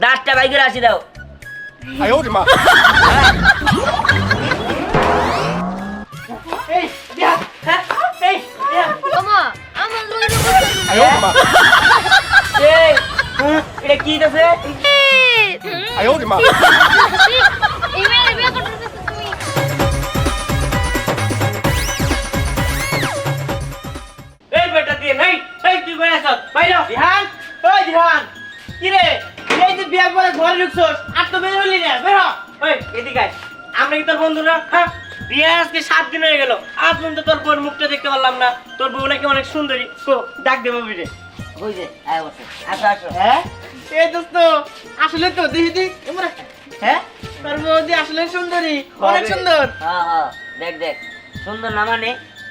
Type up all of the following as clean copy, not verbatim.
10টা বাইক করে আসি দাও।哎呦我的妈！ এই দিয়া হ্যাঁ এই দিয়া মামা আমার লইলো 哎呦我的妈！ এই এটা কি আছে? 哎呦我的妈！ এই মেয়ে বিয়ে করতেছ তুমি এই বেটা দিয়ে নাই এই তুই কই আছস? বাইরে ধ্যান ওই ধ্যান কি রে এই যে বিয়ার পরে ঘরে ঢুকছস আর তো বের হলি না বের হ ওই এদিকে আয় আমরা কি তোর বন্ধুরা হ্যাঁ বিয়ে আজকে 7 দিন হয়ে গেল আজ পর্যন্ত তোর বউর মুখটা দেখতে পারলাম না তোর বউ নাকি অনেক সুন্দরী তো ডাক দে বউরে ওই যে আয় বসে আসো আসো হ্যাঁ এই দোস্ত আসলে তো দেখি দি এমরা হ্যাঁ তোর বউ দি আসলে সুন্দরী অনেক সুন্দর হ্যাঁ হ্যাঁ দেখ দেখ সুন্দর না মানে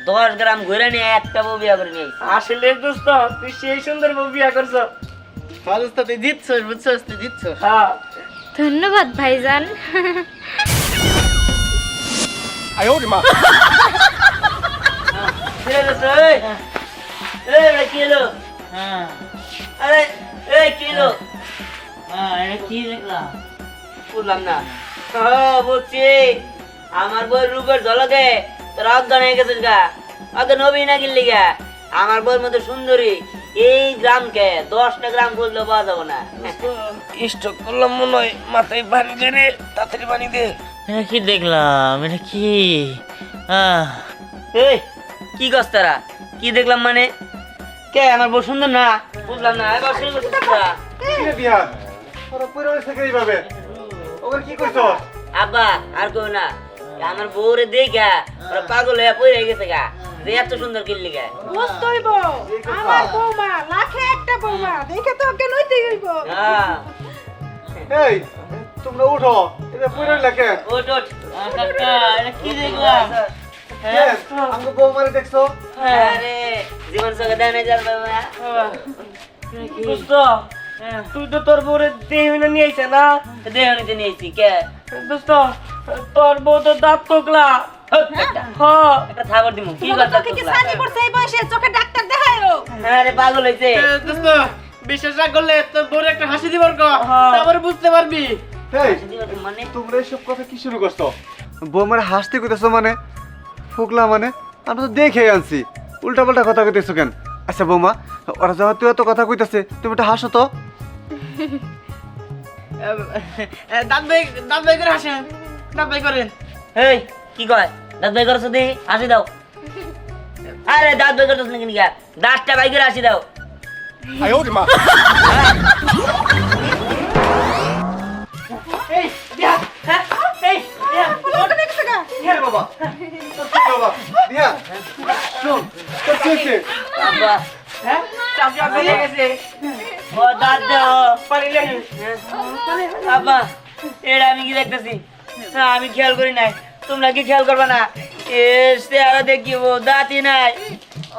10 গ্রাম ঘুরে নিয়ে একটা বউ বিয়া করে নিয়ে আইছি। আসলে দোস্ত তুই সেই সুন্দর বউ বিয়ে করছ হ্যাঁ দোস্ত তুই জিতছস বুঝছস তুই জিতছস হ্যাঁ ধন্যবাদ ভাইজান 哎呦我的妈！ রে দোস্ত এই এই কি হলো হ্যাঁ আরে এই কি হলো হ্যাঁ এটা কি দেখলাম? বুঝলাম না বুঝছি আমার বই রূপের ঝলকে তোর অজ্ঞান হয়ে গেছিস গা অজ্ঞান হবি না কিনলি গা আমার বইয়ের মধ্যে সুন্দরী এই গ্রামকে 10টা গ্রাম খুঁজলেও পাওয়া যাবো না স্টক করলাম মনে হয় মাথায় পানি দে রে তাড়াতাড়ি পানি দে এটা কি দেখলাম? এটা কি এই কি করছ তারা কি দেখলাম মানে কে আমার বউ সুন্দর না বুঝলাম না এবার শুরু করছিস তোরা কি রে বিহার ওরা পুরো থেকে এইভাবে ওর কি কইছো আব্বা আর কই না আমার বউরে দেখা ওরা পাগল হয়ে পড়ে গেছে গা যে এত সুন্দর কিনলি গা বুঝতেই বউ আমার বৌমা লাখে একটা বৌমা দেখে তো ওকে নইতেই হইব হ্যাঁ এই তোমরা উঠো এটা পুরো লাগে ওট ওট কাকা এটা কি দেখলাম হ্যাঁ আমাকে বউ মারে দেখছো আরে জীবন সঙ্গে দেনে যাল বাবা দোস্ত তুই তো তোর বউরে দেহনে নিয়ে আইছ না দেহনিতে নিয়ে আইছি কে দোস্ত তোর বউ তো দাঁত কোকলা হ্যাঁ একটা থাবর দিমু কি কথা তোকে কি সানি পড়ছে এই বয়সে চোখে ডাক্তার দেখায়ও আরে পাগল হইছে দোস্ত বিশ্বাস না করলে তোর বউর একটা হাসি দিবার ক তারপরে বুঝতে পারবি এই মানে তোমরা এইসব কথা কি শুরু করছো বউ মারে হাসতে কইতেছো মানে ফুকলা মানে আমরা তো দেখে আনছি উল্টা পাল্টা কথা কইতেছো কেন আচ্ছা বৌমা ওরা যখন তুই এত কথা কইতেছে তুমি একটু হাসো তো দাঁত বাই করে হাসেন দাঁত বাই করেন এই কি কয় দাঁত বাই করছ দি হাসি দাও আরে দাঁত বাই করছ নাকি নিকা দাঁতটা বাই করে হাসি দাও 哎呦我的妈！ এই দিয়া হ্যাঁ এই দিয়া ওকে দেখছ গা হ্যাঁ বাবা বাবা বিহার শোন তোর কি হয়েছে আব্বা হ্যাঁ চাচা বেরিয়ে গেছে ও দাঁত দাও পারিলে আব্বা এটা আমি কি দেখতেছি হ্যাঁ আমি খেয়াল করি নাই তোমরা কি খেয়াল করবে না এসে আরো দেখি ও দাঁতই নাই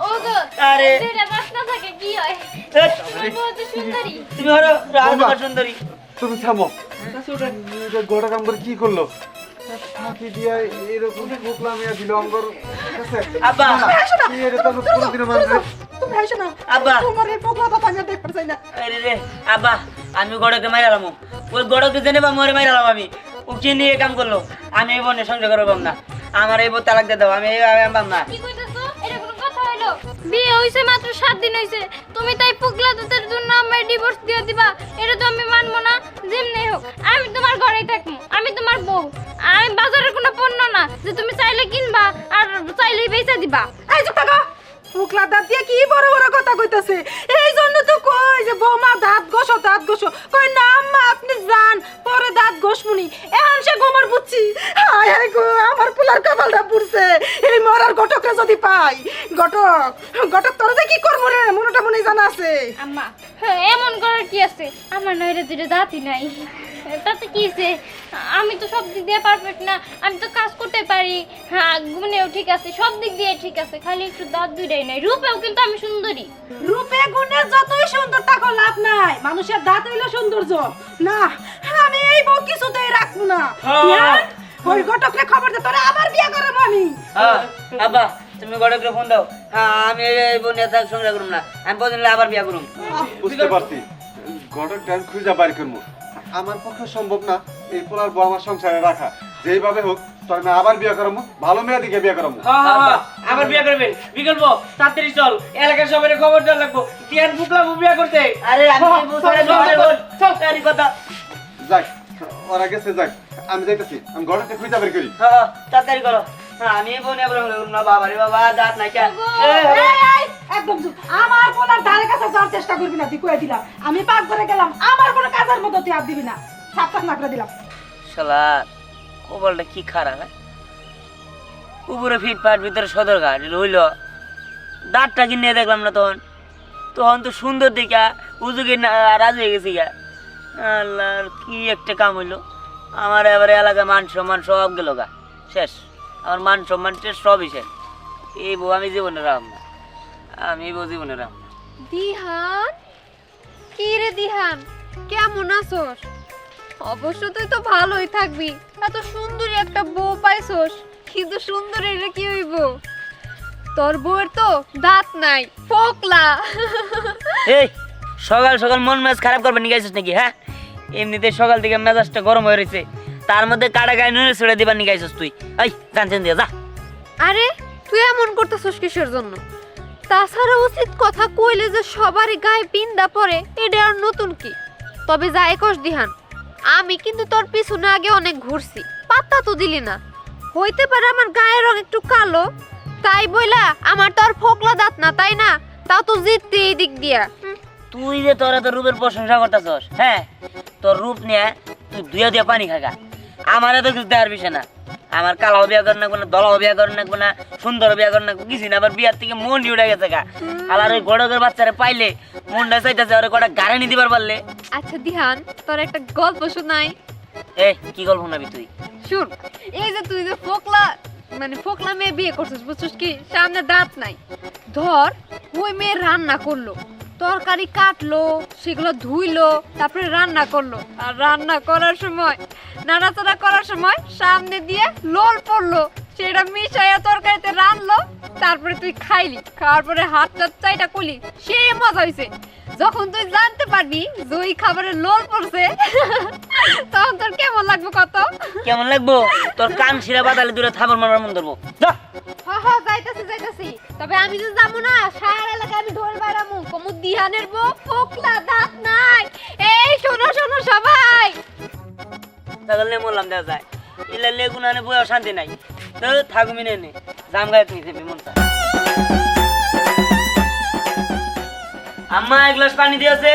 ওগো আরে দুইটা বাসনা থাকে কি হয় ধ্যাৎ, বহুত সুন্দরী তুমি হলো রাজকুমার সুন্দরী তুমি থামো এটা গোটা কাম করে কি করলো ফাঁকি দিয়া এরকম ফুকলা মিয়া দিল অঙ্গর কাছে আব্বা কি এটা তো কোনোদিনও মানবে তুমি হাসো না আব্বা তোমার এই পোকলা কথা আমি দেখতে চাই না আরে রে আব্বা আমি গড়কে মাইরালাম ওই গড়কে জেনে বা মরে মাইরালাম আমি ও কি নিয়ে কাম করলো আমি এই বনে সংসার করবো না আমার এই বউ তালাক দিয়ে দাও আমি পাম না কি কইতাছো এটা কোনো কথা হইলো বিয়ে হইছে মাত্র 7 দিন হইছে তুমি তাই পুগলা দুধের জন্য আমার ডিভোর্স দিয়ে দিবা এটা তো আমি মানবো না যেমনি হোক আমি তোমার ঘরেই থাকবো আমি তোমার বউ আমি বাজারের কোনো পণ্য না যে তুমি চাইলে কিনবা আর চাইলেই বেচা দিবা এই চুপ থাকো পোকলা দাঁত দিয়ে কি বড় বড় কথা কইতাছে এই জন্য তো কই যে বৌমা দাঁত ঘষো কই না আম্মা আপনি যান পরে দাঁত ঘষমুনি এখন সে গোমর বুঝছি হায় হায় গো আমার পোলার কপালটা পুড়ছে এই মরার ঘটকরে যদি পাই ঘটক তোর যে কি করবো রে মনটা মনে জানা আছে আম্মা এমন করার কি আছে আমার নইরে দুটো দাঁতই নাই তাতে কি হইছে আমি তো সব দিক দিয়ে পারফেক্ট না আমি তো কাজ করতে পারি হ্যাঁ গুণেও ঠিক আছে সব দিক দিয়ে ঠিক আছে খালি একটু দাঁত দুইটাই নাই রূপেও কিন্তু আমি সুন্দরী রূপে গুণে যতই সুন্দর থাকো লাভ নাই মানুষের দাঁত হইলো সৌন্দর্য না আমি এই বউ কিছুতেই রাখবো না হ্যাঁ? ওই ঘটকরে খবর দে তোরা আবার বিয়ে করবো আমি হ্যাঁ আব্বা তুমি গড়কে ফোন দাও হ্যাঁ আমি এই বনে থাক সংসার করুম না আমি বদিন আবার বিয়া করুম বুঝতে পারছি ঘটক ডান খুঁজা বাইর করবো আমার পক্ষে সম্ভব না এই পোলার বউ আমার সংসারে রাখা। যেইভাবে হোক তোর আমি আবার বিয়ে করাবো, ভালো মেয়ে দিকে বিয়ে করাবো। আবার বিয়ে করবেন বিকল্প তাড়াতাড়ি চল, এলাকার সবাই খবর দেওয়া লাগবো টিয়ান ফুকলা বিয়ে করতে। আরে আমি বুঝারে কথা। যাই, ওরা গেছে, যাই, আমি যাইতেছি, আমি ঘরটা খুঁজে বের করি। তাড়াতাড়ি করো। হ্যাঁ আমি বোনে না বাবা রে বাবা দাঁত নাই কেন একদম চুপ। আমার পোলার ধারে কাছে যাওয়ার চেষ্টা করবি না, তুই কয়ে দিলাম। আমি পাক করে গেলাম, আমার কোনো কাজের মতো তুই হাত দিবি না, সাপ সাপ নাকড়া দিলাম। শালা কপালটা কি খারাপ হ্যাঁ? উপরে ফিটপাট ভিতরে সদরঘাট হইল, দাঁতটা কিনে দেখলাম না তখন। তখন তো সুন্দর দেখা উজুকে রাজি হয়ে গেছি গা। আল্লাহর কি একটা কাম হইলো, আমার এবারে এলাকায় মান সম্মান সব গেল গা, শেষ। আমার মান সম্মান শেষ, সবই শেষ। এই বউ আমি জীবনে রাখব না, আমি এই বউ জীবনে রাখব না। দিহান, কি রে দিহান, কেমন আছোস? অবশ্য তুই তো ভালোই থাকবি, এত সুন্দরী একটা বউ পাইছোস। কিন্তু সুন্দরী রে কি হইব? তোর বউয়ের তো দাঁত নাই, ফোকলা। এই সকাল সকাল মন মেজাজ খারাপ করবে নিয়ে গেছিস নাকি? হ্যাঁ এমনিতে সকাল থেকে মেজাজটা গরম হয়ে রয়েছে, তার মধ্যে কাটা গায়ে নুনে ছেড়ে দিবার নিয়ে গেছিস তুই। এই জানছেন দিয়া যা। আরে তুই এমন করতেছস কিসের জন্য? তাছাড়া উচিত কথা কইলে যে সবারই গায়ে পিন্দা পড়ে, এটা আর নতুন কি? তবে যাই কস দিহান, আমি কিন্তু তোর পিছনে আগে অনেক ঘুরছি, পাত্তা তো দিলি না। হইতে পারে আমার গায়ের রং একটু কালো, তাই বইলা আমার তো আর ফোকলা দাঁত না, তাই না? তাও তো জিততে এই দিক দিয়া। তুই যে তোরা তোর রূপের প্রশংসা করতেছস, হ্যাঁ তোর রূপ নিয়ে তুই দুয়া দিয়া পানি খাগা। আমার এত কিছু দেওয়ার বিষয় না। আমার কালাও বিয়া করে নাকবো না, দলাও বিয়া করে নাকবো না, সুন্দর বিয়া করে নাকবো, কিছু না। আবার বিয়ার থেকে মন উঠে গেছে গা। আর ওই গড়কের বাচ্চারে পাইলে মনটা চাইতেছে ওরে কটা গাড়ি দিবার পারলে। আচ্ছা দিহান, তোর একটা গল্প শোনাই। এ কি গল্প শোনাবি তুই? শুন, এই যে তুই যে ফোকলা ফোকলা মেয়ে বিয়ে করছিস, বুঝছিস কি? সামনে দাঁত নাই। ধর ওই মেয়ে রান্না করলো, তরকারি কাটলো, সেগুলো ধুইলো, তারপরে রান্না করলো। আর রান্না করার সময়, নাড়াচাড়া করার সময় সামনে দিয়ে লোল পড়লো, সেটা মিশাইয়া তরকারিতে রানলো, তারপরে তুই খাইলি। খাওয়ার পরে হাত টাত চাইটা করলি, সে মজা হয়েছে। যখন তুই জানতে পারবি যে ওই খাবারে লোল পড়ছে, তখন তোর কেমন লাগবে কত? কেমন লাগবো? তোর কান শিরা বাদালে দূরে থাবর মারবার মন ধরবো। যা যাইতাছি। তবে আমি যে যাবো না, সারা এলাকায় আমি ঢোল বাইরামু, কমু দিহানের বউ ফোকলা দাঁত নাই। এই শোনো শোনো সবাই, তাহলে বললাম দেখা যায় ইলা লেগুনানে বইয়া শান্তি নাই। তো থাকুমি নে জাম গায়ে তুই দেবি মনটা। আম্মা এক গ্লাস পানি দিয়েছে।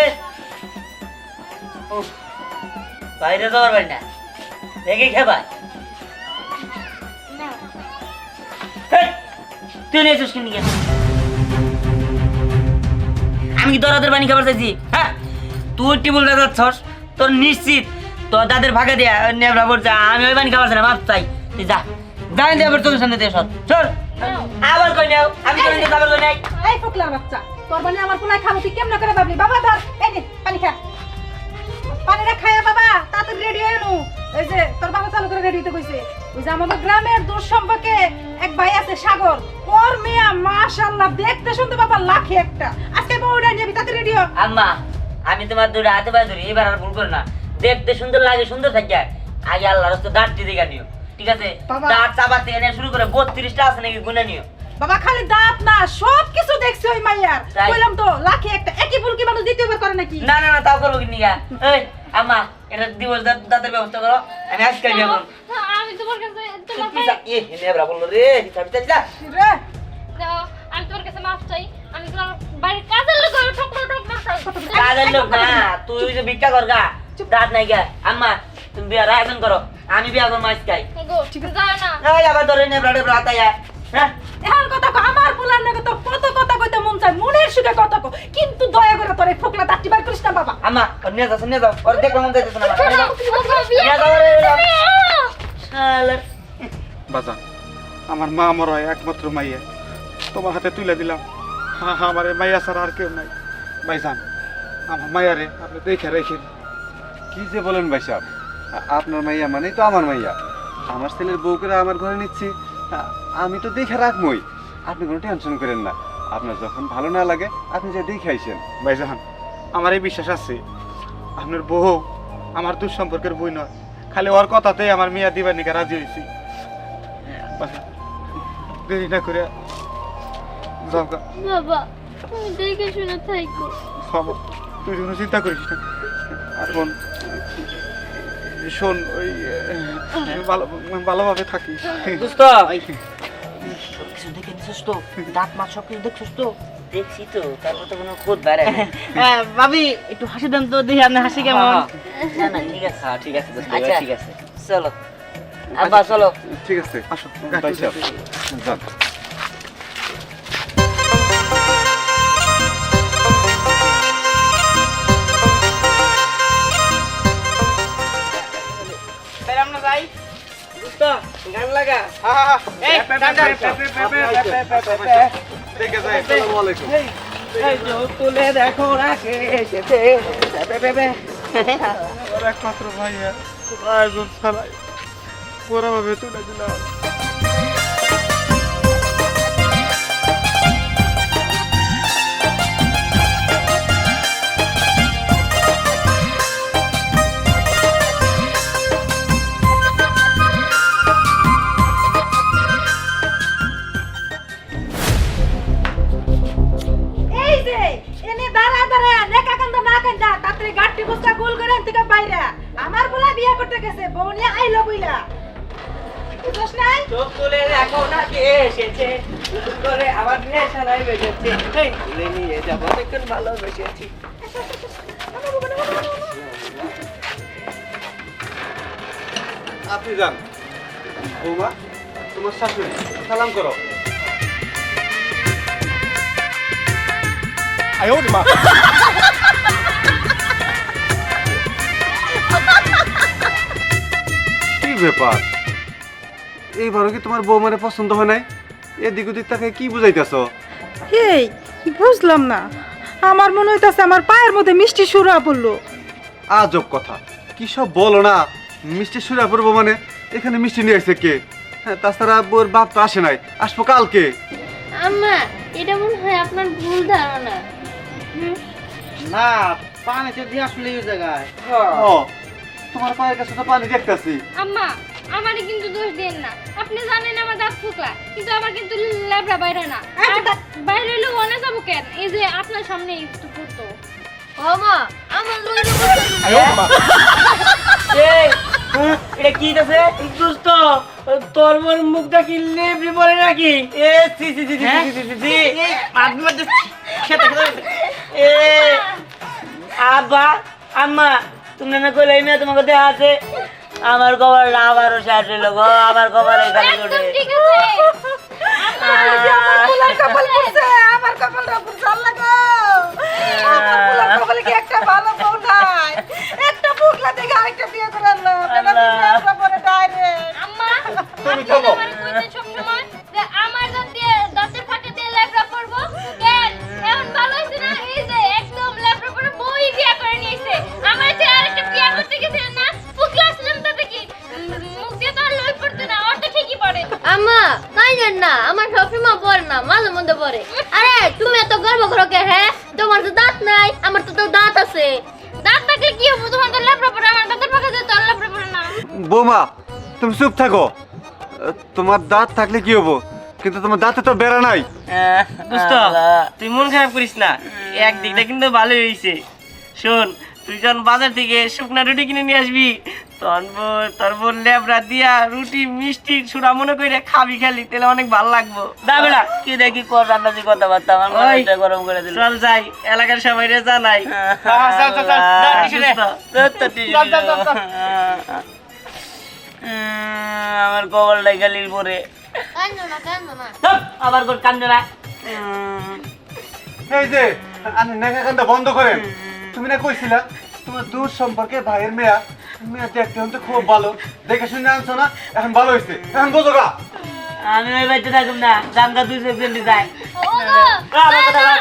বাইরে যাওয়ার বাড়ি না, দেখে খেবা। তুই নিয়েছিস কিনে গেছে? আমি কি তোর হাতের পানি খাবার চাইছি? হ্যাঁ তুই টিবুল যাচ্ছস, তোর নিশ্চিত তোর দাদের ভাগে দেয়া নেবরা পড়ছে। আমি ওই পানি খাবার চাই না, মাপ চাই। তুই যা যাই দিয়ে আবার তোর সামনে দিয়ে সর চল। আবার কই নাও, আমি তোর নিয়ে যাবার কই নাই। এই ফোকলার বাচ্চা, তোর বানি আমার পোলায় খাবো, তুই কেমন করে ভাবলি? বাবা ধর, এই নে পানি খা, পানিটা খায়া বাবা তাড়াতাড়ি রেডি হয়ে নু। এই যে তোর বাবা চালু করে রেডি হতে কইছে। ওই যে আমাদের গ্রামের দূর সম্পর্কে এক ভাই আছে সাগর, ওর মেয়া মাশাআল্লাহ দেখতে শুনতে বাবা লাখে একটা। আজকে বউটা নিবি, তাড়াতাড়ি রেডি হ। আম্মা আমি তোমার দুটো হাতে পায়ে ধরি, এবার আর ভুল করো না। দেখতে সুন্দর লাগে, সুন্দর থাকে। আগে আল্লাহর রাস্তা দাঁতটি দেখা নিও, ঠিক আছে? বাবা। দাঁত চাপা থেকে নিয়ে শুরু করে 32টা আছে নাকি গুনে নিও। বাবা খালি দাঁত না, সব কিছু দেখছি ওই মাইয়ার। তাই? কইলাম তো লাখে একটা। একই ভুল কি মানুষ দ্বিতীয়বার করে নাকি? না না না তাও করবো কি নিগা? এই আম্মা এটা দিবস দাঁতের ব্যবস্থা করো, আমি আজকে বিয়ে করবো। আমি তোমার কাছে বললো রে রে আমি তোমার কাছে মাফ চাই। আমি তোমার বাড়ির কাজের লোক ঠকলো চাই। কাজের লোক না, তুই ওই যে ভিক্ষা কর গা, দাঁত নাই গা। আম্মা তুমি বিয়ার আয়োজন করো, আমি বিয়া করবো আজকাই। গো যায় না। এই আবার ধরে নে ব্রাডে ব্রাতায়া। হ্যাঁ এখন কথা কো, আমার পোলার নাকি তো কত কথা কইতে মন চায়, মনের সুখে কথা কো, কিন্তু দয়া করে তোর এই ফোকলা দাঁতটি বার করিস না বাবা। আম্মা ওর নিয়ে যাও ওর দেখো মন যাইতেছে না। নিয়ে যাও রে শালা। বাজান আমার মা আমার একমাত্র মাইয়া, তোমার হাতে তুলে দিলাম। হ্যাঁ হ্যাঁ আমার এই মাইয়া ছাড়া আর কেউ নাই। ভাইজান আমার মাইয়ারে আপনি দেখে রেখেন। কি যে বলেন ভাই সাহেব, আপনার মাইয়া মানেই তো আমার মাইয়া। আমার ছেলের বউ করে আমার ঘরে নিচ্ছি, আমি তো দেখে রাখবই। আপনি কোনো টেনশন করেন না, আপনার যখন ভালো না লাগে আপনি যা দেখে আইসেন। ভাইজান আমার এই বিশ্বাস আছে আপনার বউ আমার দুঃসম্পর্কের বই নয়, খালি ওর কথাতেই আমার মিয়া দিবার নিকা রাজি হয়েছি। বাবা, দেরি না করে যাও গা। বাবা তুমি দেখে শুনে থাকো। বাবা তুই কোনো চিন্তা করিস না। আর বোন শোন, ওই ভালোভাবে থাকিস। দোস্ত সবকিছু দেখে নিছিস তো? দাঁত মাছ সবকিছু দেখছিস তো? দেখছি তো, তারপর তো কোনো খোঁজ বেড়ে না। ভাবি একটু হাসি দেন তো, দেখি আপনার হাসি কেমন। না না ঠিক আছে। হ্যাঁ ঠিক আছে দোস্ত, আচ্ছা ঠিক আছে। চলো আব্বা চলো। ঠিক আছে, আসো ভাই সাহেব, যান। তাই আমরা যাই। দোস্ত গান লাগা। হ্যাঁ, এই গান গান। ঠিক আছে, আসসালামু আলাইকুম। এই চোখ তুলে দেখো রাখে এসেছে। ওর একমাত্র ভাইয়া আয়োজন ছাড়াই পুরোভাবে তুলে দিলাম। এই যে এনে দাঁড়া দাঁড়া নেকা কান্দা না কান্দা তাড়াতাড়ি গাড়ি বস্তা গোল করে আনতে বাইরে আমার বলা বিয়ে করতে গেছে বউ নিয়ে আইলো বইলা বুঝছ নাই? চোখ তুলে দেখো রাখে এসেছে। নতুন করে আবার নেশানায় বেজেছে। এই তুলে নিয়ে যাবো, দেখুন ভালোবেসেছি। আপনি যান। বৌমা, তোমার শাশুড়ি, সালাম করো। আয়ো রে মা। কি ব্যাপার, এইবারও কি তোমার বৌমারে পছন্দ হয় নাই? এদিক ওদিক তাকে কি বুঝাইতেছ? এই বুঝলাম না, আমার মনে হইতাছে আমার পায়ের মধ্যে মিষ্টি সুরা পড়লো। আজব কথা, কি সব বলো না। মিষ্টি সুরা পড়বো মানে? এখানে মিষ্টি নিয়ে আসছে কে? হ্যাঁ, তাছাড়া বোর বাপ তো আসে নাই, আসবো কালকে। আম্মা এটা মনে হয় আপনার ভুল ধারণা। না পানি তো দিয়ে আসলে এই জায়গায়। ও, তোমার পায়ের কাছে তো পানি দেখতেছি। আম্মা আমারে কিন্তু দোষ দেন না। আপনি জানেন আমার দাঁত ফুকলা, কিন্তু আমার কিন্তু ল্যাবড়া বাইরে না। আর বাইরে হইলে অনেক যাবো কেন? এই যে আপনার সামনে একটু করতো। ও মা আমার আয়ো রে মা। এই এটা কি আছে? দোস্ত তোর মোর মুখটা কি লেবরি পড়ে নাকি? এ সি সি সি সি সি সি আপনি মধ্যে খেতে খেতে এ আব্বা আম্মা তুমি না কইলে মেয়ে তোমাকে দেয়া আছে। আমার কপাল আবারও শেষ হইল গো, আমার কপাল এখানে উঠে। ঠিক আছে। আমার পোলার কপাল পড়ছে, আমার কপালটা বুঝাল লাগো। আমার পোলার কপালে কি একটা ভালো বউ নাই? একটা বুকলা থেকে আরেকটা বিয়ে করে আনলো। এটা বিয়ে করে ডাইরেক্ট। আম্মা তুমি আপনি থামো। আমারে কইতেন সব সময় যে আমার দাঁত দিয়ে দাঁতের ফাঁকে দিয়ে ল্যাবড়া পড়বো কেন? এখন ভালো হইছে না? এই যে একদম ল্যাবড়া পড়ে বই বিয়ে করে নিয়েছে। আমার যে আরেকটা বিয়ে করতে গেছে না, ফুকলা ছিলাম তাতে কি মুখ দিয়ে তো আর লই পড়তে না, ওর তো ঠিকই পড়ে। আম্মা তাই জান না, আমার সবসময় পরে না, মাঝে মধ্যে পরে। আরে তুমি এত গর্ব করো কে? হ্যাঁ, তোমার তো দাঁত নাই, আমার তো দাঁত আছে। দাঁত থাকলে কি হবো? তোমার তো ল্যাবড়া পড়ে, আমার দাঁতের ফাঁকে দিয়ে তো আর ল্যাবড়া পড়ে না। বৌমা, তুমি চুপ থাকো। তোমার দাঁত থাকলে কি হবো, কিন্তু তোমার দাঁতে তো বেড়া নাই। দোস্ত তুই মন খারাপ করিস না, একদিকটা কিন্তু ভালোই হয়েছে। শোন, তুই যখন বাজার থেকে শুকনা রুটি কিনে নিয়ে আসবি, তোর বোন লেবরা দিয়া রুটি মিষ্টি সুরা মনে করে খাবি, খালি তাহলে অনেক ভালো লাগবো। দা বেটা কি দেখি কর রান্নাজি কথাবার্তা, আমার মাথাটা গরম করে দিল। চল যাই, এলাকার সবাই রে জানাই। চল, চল, চল, যা, টিস্যু দে। চল, চল, চল, চল। আমার কপালটা খালি পরে। কান্দো না, কান্দো না। আবার কোন কান্দে না। এই যে আপনি নেকা কান্দা বন্ধ করেন। তুমি না কইছিলা তোমার দূর সম্পর্কে ভাইয়ের মেয়া, মেয়া দেখতে হতে খুব ভালো, দেখে শুনে আনছো না, এখন ভালো হয়েছে, এখন বোঝো গা। আমি ওই বাড়িতে থাকুম না, জামগা 2 সেকেন্ড যায়। আমার কথা বল।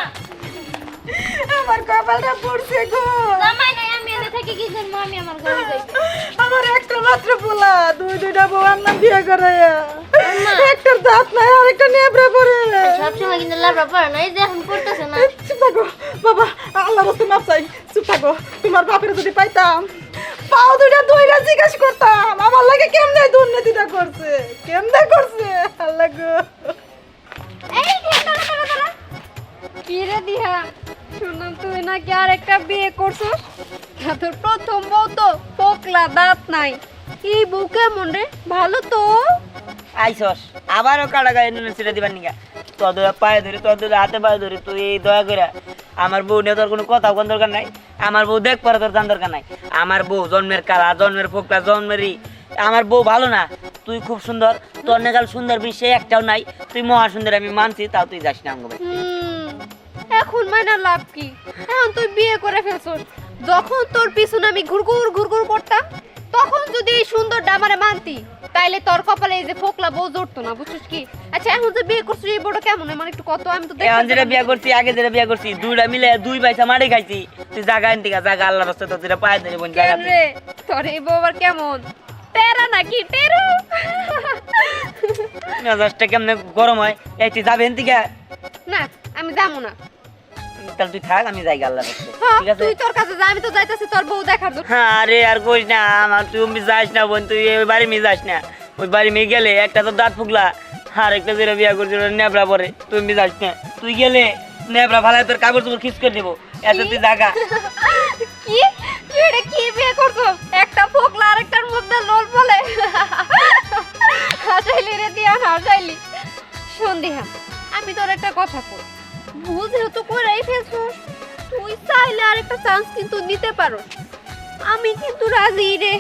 আমার কপালটা পড়ছে গো। জামাই নাই, আমি এনে থেকে কি করবো? আমি আমার ঘরে যাই। আমার একটা মাত্র পোলা, দুইটা বউ আমার বিয়ে করাইয়া। একটার দাঁত নাই, আর একটা নেবড়া পড়ে। সবসময় কিন্তু লাভরা পরে না, এই যে এখন পড়তেছে না। চুপ থাকো বাবা, আল্লাহর রাস্তায় মাপ চাই। চুপ থাকো, তোমার বাপের যদি পাইতাম পাও দুইটা দইরা জিজ্ঞাসা করতাম আমার লাগে কেমনে দুর্নীতিটা করছে আল্লাহ গো। এই কি রে দিহা, শুনলাম তুই নাকি আর একটা বিয়ে করছিস? তোর প্রথম বউ তো পোকলা, দাঁত নাই। এই বউ কেমন রে? ভালো তো? আইসস আবারও কাটা গায়ে নুন ছেড়ে দিবার নিকা তোদের পায়ে ধরে তোদের হাতে পায়ে ধরে তুই এই দয়া করে আমার বউ নিয়ে তোর কোনো কথা কোন দরকার নাই। আমার বউ দেখ পরে তোর জান দরকার নাই। আমার বউ জন্মের কালা, জন্মের ফোকলা, জন্মেরই আমার বউ ভালো না। তুই খুব সুন্দর, তোর নেগাল সুন্দর বিষয় একটাও নাই। তুই মহা সুন্দর, আমি মানছি, তাও তুই যাস না আমগো ভাই। এখন মাইনা লাভ কি? এখন তুই বিয়ে করে ফেলছিস। যখন তোর পিছনে আমি ঘুরঘুর করতাম, তখন যদি এই সুন্দর ডামারে মানতি, তাইলে তোর কপালে এই যে ফোকলা বউ জড়তো না, বুঝছিস কি? আচ্ছা এখন যে বিয়ে করছিস এই বড় কেমন? মানে একটু কত, আমি তো এখন যেটা বিয়ে করছি, আগে যেটা বিয়ে করছি, দুইটা মিলে দুই পয়সা মারি খাইছি। তুই জায়গা আনতি জায়গা আল্লাহর রাস্তায় তোর যেটা পায়ে ধরে বোন জায়গা রে তোর এই বউ আবার কেমন? টেরা নাকি টেরু? মেজাজটা কেমনে গরম হয়। এই তুই যাবেন থেকে না আমি যাবো না। তাহলে তুই থাক, আমি যাই আল্লাহর রাস্তায়, হ্যাঁ, ঠিক আছে? তুই তোর কাছে যা, আমি তো যাইতাছি তোর বউ দেখার জন্য। আরে আর কইস না, আমার তুই যাস না বোন, তুই ওই বাড়ি মেয়ে যাস না। ওই বাড়ি মেয়ে গেলে একটা তো দাঁত ফুকলা, আর একটা যেটা বিয়া করছিল নেবড়া পরে, তুই যাস না। তুই গেলে নেবড়া ভালাই তোর কাগজ তোর খিস করে দেবো। এত তুই জাগা কি তুই এটা কি বিয়ে করছো? একটা ফোকলা আর একটার মধ্যে লোল বলে হাসাইলি রে দিয়া, হাসাইলি। শোন দিহা, আমি তোর একটা কথা কই, ভুল যেহেতু করেই ফেলছিস, তুই চাইলে আর একটা চান্স কিন্তু দিতে পারো। আমি কিন্তু রাজি রে।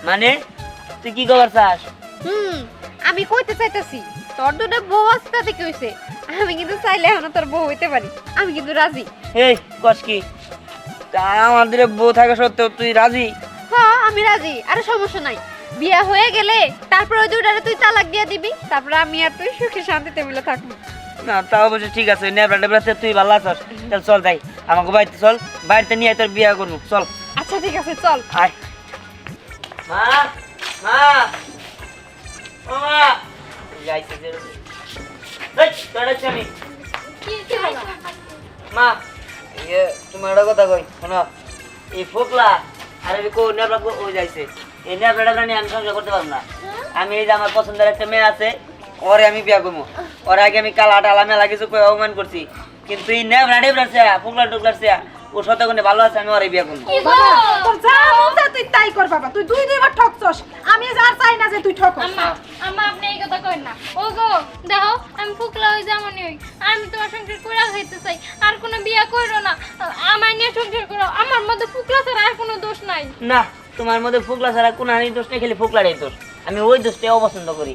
মানে তুই কি খবর চাস? আমি কইতে চাইতাছি তোর দুটো বউ আছে তাতে কি হইছে, আমি কিন্তু চাইলে এখন তোর বউ হইতে পারি। আমি কিন্তু রাজি। এই কস কি আমাদের বউ থাকা সত্ত্বেও তুই রাজি? হ্যাঁ আমি রাজি। আরে সমস্যা নাই, বিয়া হয়ে গেলে তারপর ওই দুটারে তুই তালাক দিয়ে দিবি, তারপর আমি আর তুই সুখে শান্তিতে মিলে থাকবো। না তাও অবশ্য ঠিক আছে, নেবড়া টেবড়াতে তুই ভালো আছস। তাহলে চল যাই, আমাকে বাড়িতে চল, বাড়িতে নিয়ে তোর বিয়া করবো, চল। আচ্ছা ঠিক আছে চল। আয় মা, মা, ও মা, যাইছে যে এই তোড়াচ্ছি আমি। কি হলো? মা ইয়ে তোমার একটা কথা কই শোনো, এই ফোকলা আর এই কো নেবড়া ও যাইছে, এই নেবড়াটা নিয়ে আমি সংসার করতে পারবো না। আমি এই যে আমার পছন্দের একটা মেয়ে আছে, ওরে আমি বিয়া করবো। ওর আগে আমি কালা টালা মেলা কিছু করে অপমান করছি, কিন্তু এই নেবড়া টেবড়াছে ফোকলা টোকলাছে ও শতগুণে ভালো আছে, আমি ওরে বিয়া করবো। তোর যা মন চায় তুই তাই কর বাবা, তুই দুই দুইবার ঠকছস, আমি আর চাই না যে তুই ঠকস। আম্মা আম্মা আপনি এই কথা কইন না। ও গো দেখো, আমি ফুকলা হই জামানি হই, আমি তোমার সংসার কইরা খাইতে চাই, আর কোনো বিয়া কইরো না, আমায় নিয়ে সংসার করো। আমার মধ্যে ফুকলা ছাড়া আর কোনো দোষ নাই। না তোমার মধ্যে ফোকলা ছাড়া কোনো হানি দোষ নেই, খালি ফোকলারই দোষ। আমি ওই দোষটাই অপছন্দ করি।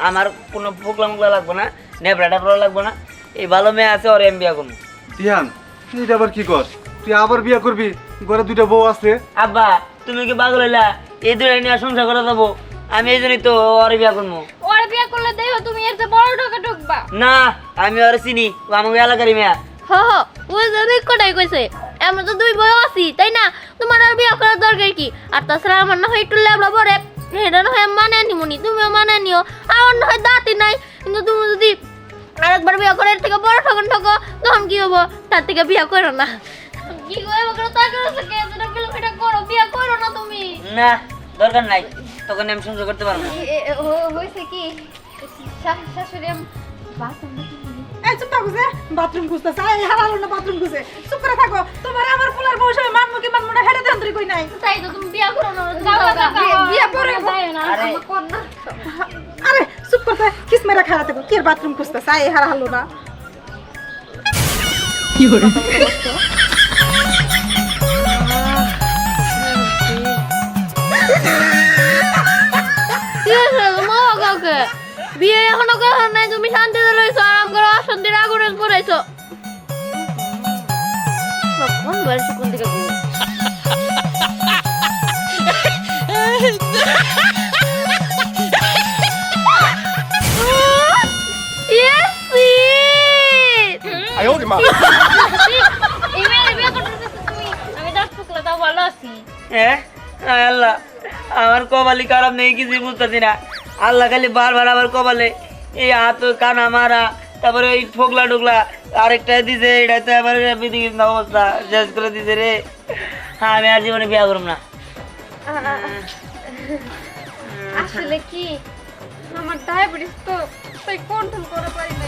আমার কোনো ফোকলা মুকলা লাগবো না, নেবড়া টেবড়া লাগবো না, এই ভালো মেয়ে আছে ওরে আমি বিয়া করবো। দিহান তুই এটা আবার কি কর? তুই আবার বিয়া করবি? ঘরে দুইটা বউ আছে। আব্বা তুমি কি পাগল হইলা? এই দুটো নিয়ে সংসার করে দেবো আমি, এই জন্যই তো ওরে বিয়া করবো। ওর বিয়া করলে দেখো তুমি এর চেয়ে বড় ঢোকা ঢুকবা। না আমি ওরে চিনি, ও আমাকে এলাকারই মেয়া। হ হ, ওই যে ঠিক কথাই কইছে। আমরা তো দুই বউ আছি, তাই না? তোমার আর বিয়ে করার দরকার কি? আর তাছাড়া আমার না হয় একটু লেবলা পরে, এটা না হয় মানে নিমুনি, তুমিও মানে নিও। আমার না হয় দাঁতই নাই, কিন্তু তুমি যদি আরেকবার বিয়ে করে এর থেকে বড় ঠকন ঠকো, তখন কি হবো? তার থেকে বিয়ে করো না। কি করবো করো, তা করো, যেটা গেলো সেটা করো, বিয়ে করো না তুমি। না দরকার নাই, তখন আমি সংসার করতে পারবো না। হয়েছে কি শাশুড়ি এই চুপ থাকো যে, বাথরুম খুঁজতেছে, এই হারালো না বাথরুম খুঁজে, চুপ করে থাকো। তোমার আমার ফুলার বউ হিসেবে মানবো কি মানবো না হেডে দেন্দ্রি কই নাই। তাই তো তুমি বিয়ে করো না, বিয়ে পরে আরে আরে চুপ করতে কিস মেরা খারাপ থাকো, কি বাথরুম খুঁজতেছে, এই হারালো না। বিয়ে এখনো করা নাই, তুমি শান্তিতে রয়েছো, আরাম করে অশান্তির আগুনে পড়াইছো। কোন বাড়ি কোন দিকে আমি দাঁত ফুকলা তাও ভালো আছি। হ্যাঁ আল্লাহ, আমার কপালি খারাপ নেই, কিছুই বুঝতেছি না। আল্লাহ খালি বারবার আমার কপালে এই হাত কানা মারা, তারপরে ওই ফোকলা টোকলা আরেকটা দিছে, এটাতে আবার অবস্থা শেষ করে দিছে রে। হ্যাঁ আমি আর জীবনে বিয়া করব না। আসলে কি আমার ডায়াবেটিস তো তাই কন্ট্রোল করে পারি না।